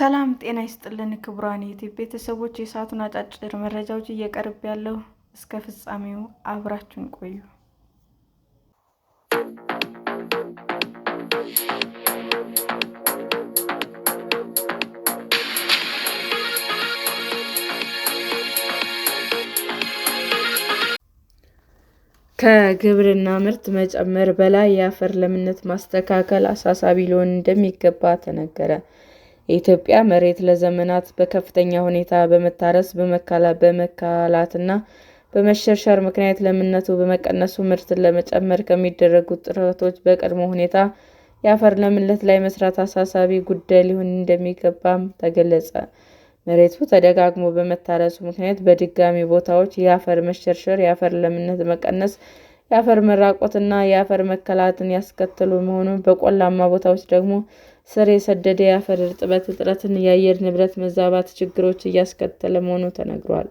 ሰላም ጤና ይስጥልን ክቡራን የዩቲዩብ ቤተሰቦች፣ የሰዓቱን አጫጭር መረጃዎች እየቀርብ ያለው እስከ ፍጻሜው አብራችሁን ቆዩ። ከግብርና ምርት መጨመር በላይ የአፈር ለምነት ማስተካከል አሳሳቢ ሊሆን እንደሚገባ ተነገረ። የኢትዮጵያ መሬት ለዘመናት በከፍተኛ ሁኔታ በመታረስ በመካላትና በመሸርሸር ምክንያት ለምነቱ በመቀነሱ ምርትን ለመጨመር ከሚደረጉ ጥረቶች በቀድሞ ሁኔታ የአፈር ለምነት ላይ መስራት አሳሳቢ ጉዳይ ሊሆን እንደሚገባም ተገለጸ። መሬቱ ተደጋግሞ በመታረሱ ምክንያት በድጋሚ ቦታዎች የአፈር መሸርሸር፣ የአፈር ለምነት መቀነስ፣ የአፈር መራቆትና የአፈር መከላትን ያስከተሉ መሆኑን፣ በቆላማ ቦታዎች ደግሞ ስር የሰደደ የአፈር እርጥበት እጥረትና የአየር ንብረት መዛባት ችግሮች እያስከተለ መሆኑ ተነግሯል።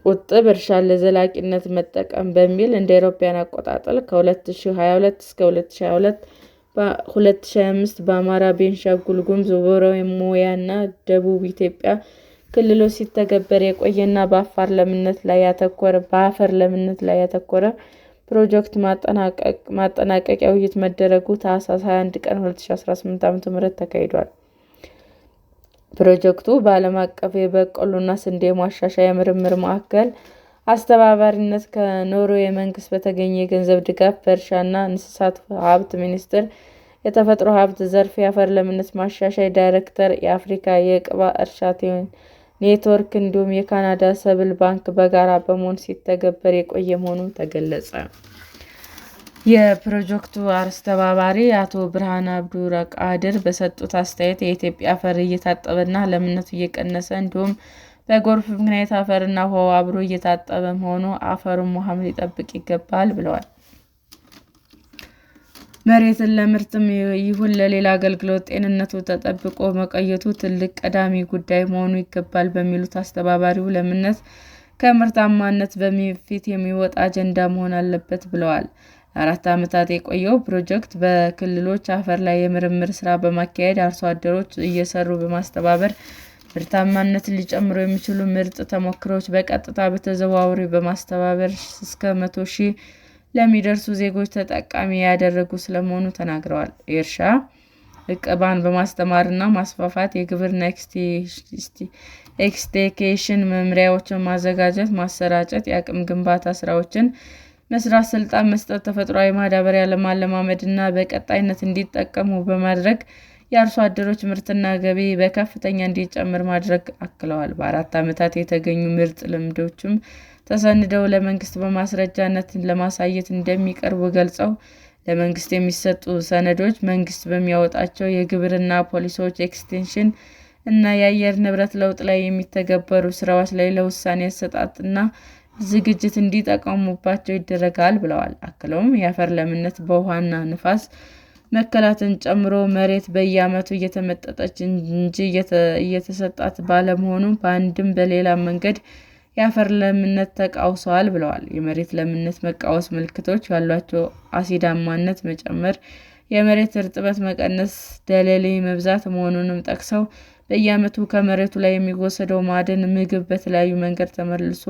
ቁጥብ እርሻን ለዘላቂነት መጠቀም በሚል እንደ አውሮፓውያን አቆጣጠር ከ2022 እስከ 2025 በአማራ፣ ቤንሻንጉል ጉሙዝ፣ በኦሮሚያና ደቡብ ኢትዮጵያ ክልሎች ሲተገበር የቆየና በአፈር ለምነት ላይ ያተኮረ ፕሮጀክት ማጠናቀቂያ ውይይት መደረጉ ታኅሳስ 21 ቀን 2018 ዓ.ም ተካሂዷል። ፕሮጀክቱ በዓለም አቀፍ የበቆሎና ስንዴ ማሻሻያ ምርምር ማዕከል አስተባባሪነት ከኖርዌይ መንግስት በተገኘ የገንዘብ ድጋፍ በእርሻና እንስሳት ሀብት ሚኒስቴር የተፈጥሮ ሀብት ዘርፍ የአፈር ለምነት ማሻሻያ ዳይሬክተር፣ የአፍሪካ የቅባ እርሻ ኔትወርክ እንዲሁም የካናዳ ሰብል ባንክ በጋራ በመሆን ሲተገበር የቆየ መሆኑ ተገለጸ። የፕሮጀክቱ አስተባባሪ አቶ ብርሃን አብዱልቃድር በሰጡት አስተያየት የኢትዮጵያ አፈር እየታጠበና ለምነቱ እየቀነሰ እንዲሁም በጎርፍ ምክንያት አፈርና ውሃው አብሮ እየታጠበ መሆኑ አፈሩም ውሃም ሊጠብቅ ይገባል ብለዋል። መሬትን ለምርትም ይሁን ለሌላ አገልግሎት ጤንነቱ ተጠብቆ መቆየቱ ትልቅ ቀዳሚ ጉዳይ መሆኑ ይገባል በሚሉት አስተባባሪው ለምነት ከምርታማነት በፊት የሚወጣ አጀንዳ መሆን አለበት ብለዋል። ለ4 ዓመታት የቆየው ፕሮጀክት በክልሎች አፈር ላይ የምርምር ስራ በማካሄድ አርሶ አደሮች እየሰሩ በማስተባበር ምርታማነትን ሊጨምሩ የሚችሉ ምርጥ ተሞክሮዎች በቀጥታ በተዘዋዋሪ በማስተባበር እስከ 100,000 ለሚደርሱ ዜጎች ተጠቃሚ ያደረጉ ስለመሆኑ ተናግረዋል። የእርሻ ዕቀባን በማስተማርና ማስፋፋት፣ የግብርና ኤክስቴንሽን መመሪያዎችን ማዘጋጀት፣ ማሰራጨት፣ የአቅም ግንባታ ስራዎችን መስራት፣ ስልጠና መስጠት፣ ተፈጥሯዊ ማዳበሪያ ለማለማመድና በቀጣይነት እንዲጠቀሙ በማድረግ የአርሶ አደሮች ምርትና ገቢ በከፍተኛ እንዲጨምር ማድረግ አክለዋል። በ4 ዓመታት የተገኙ ምርጥ ልምዶችም ተሰንደው ለመንግስት በማስረጃነት ለማሳየት እንደሚቀርቡ ገልጸው ለመንግስት የሚሰጡ ሰነዶች መንግስት በሚያወጣቸው የግብርና ፖሊሲዎች፣ ኤክስቴንሽን እና የአየር ንብረት ለውጥ ላይ የሚተገበሩ ስራዎች ላይ ለውሳኔ አሰጣጥና ዝግጅት እንዲጠቀሙባቸው ይደረጋል ብለዋል። አክለውም የአፈር ለምነት በውሃና ንፋስ መከላትን ጨምሮ መሬት በየዓመቱ እየተመጠጠች እንጂ እየተሰጣት ባለመሆኑ በአንድም በሌላ መንገድ የአፈር ለምነት ተቃውሰዋል ብለዋል። የመሬት ለምነት መቃወስ ምልክቶች ያሏቸው አሲዳማነት መጨመር፣ የመሬት እርጥበት መቀነስ፣ ደለል መብዛት መሆኑንም ጠቅሰው በየዓመቱ ከመሬቱ ላይ የሚወሰደው ማዕድን ምግብ በተለያዩ መንገድ ተመልሶ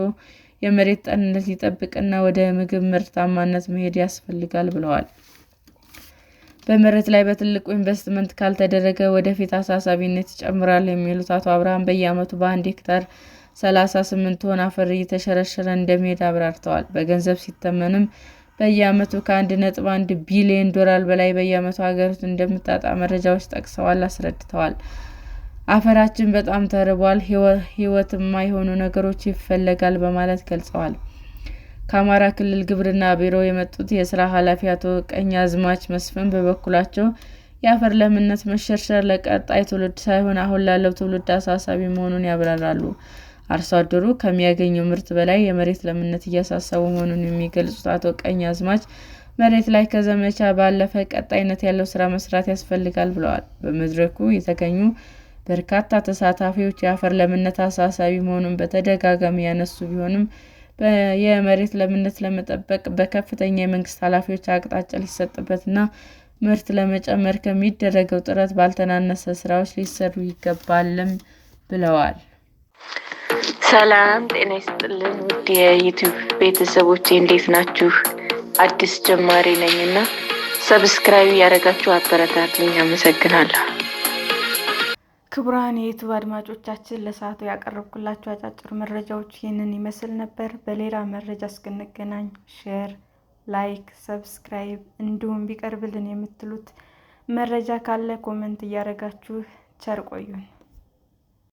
የመሬት ጤንነት ሊጠብቅና ወደ ምግብ ምርታማነት መሄድ ያስፈልጋል ብለዋል። በመሬት ላይ በትልቁ ኢንቨስትመንት ካልተደረገ ወደፊት አሳሳቢነት ይጨምራል የሚሉት አቶ አብርሃም በየዓመቱ በ1 ሄክታር 38 ቶን አፈር እየተሸረሸረ እንደሚሄድ አብራርተዋል። በገንዘብ ሲተመንም በየዓመቱ ከ1.1 ቢሊዮን ዶላር በላይ በየዓመቱ ሀገሪቱ እንደምታጣ መረጃዎች ጠቅሰዋል አስረድተዋል። አፈራችን በጣም ተርቧል፣ ህይወትማ የሆኑ ነገሮች ይፈለጋል በማለት ገልጸዋል። ከአማራ ክልል ግብርና ቢሮ የመጡት የስራ ኃላፊ አቶ ቀኛዝማች መስፍን በበኩላቸው የአፈር ለምነት መሸርሸር ለቀጣይ ትውልድ ሳይሆን አሁን ላለው ትውልድ አሳሳቢ መሆኑን ያብራራሉ። አርሶ አደሩ ከሚያገኘው ምርት በላይ የመሬት ለምነት እያሳሰቡ መሆኑን የሚገልጹት አቶ ቀኛዝማች መሬት ላይ ከዘመቻ ባለፈ ቀጣይነት ያለው ስራ መስራት ያስፈልጋል ብለዋል። በመድረኩ የተገኙ በርካታ ተሳታፊዎች የአፈር ለምነት አሳሳቢ መሆኑን በተደጋጋሚ ያነሱ ቢሆንም የመሬት ለምነት ለመጠበቅ በከፍተኛ የመንግስት ኃላፊዎች አቅጣጫ ሊሰጥበትና ምርት ለመጨመር ከሚደረገው ጥረት ባልተናነሰ ስራዎች ሊሰሩ ይገባልም ብለዋል። ሰላም ጤና ይስጥልን ውድ የዩቲዩብ ቤተሰቦቼ እንዴት ናችሁ? አዲስ ጀማሪ ነኝና ሰብስክራይብ ያደረጋችሁ አበረታቱኝ። አመሰግናለሁ። ክቡራን የዩቲዩብ አድማጮቻችን ለሰዓቱ ያቀረብኩላችሁ አጫጭር መረጃዎች ይህንን ይመስል ነበር። በሌላ መረጃ እስክንገናኝ ሼር፣ ላይክ፣ ሰብስክራይብ እንዲሁም ቢቀርብልን የምትሉት መረጃ ካለ ኮሜንት እያደረጋችሁ ቸር ቆዩን።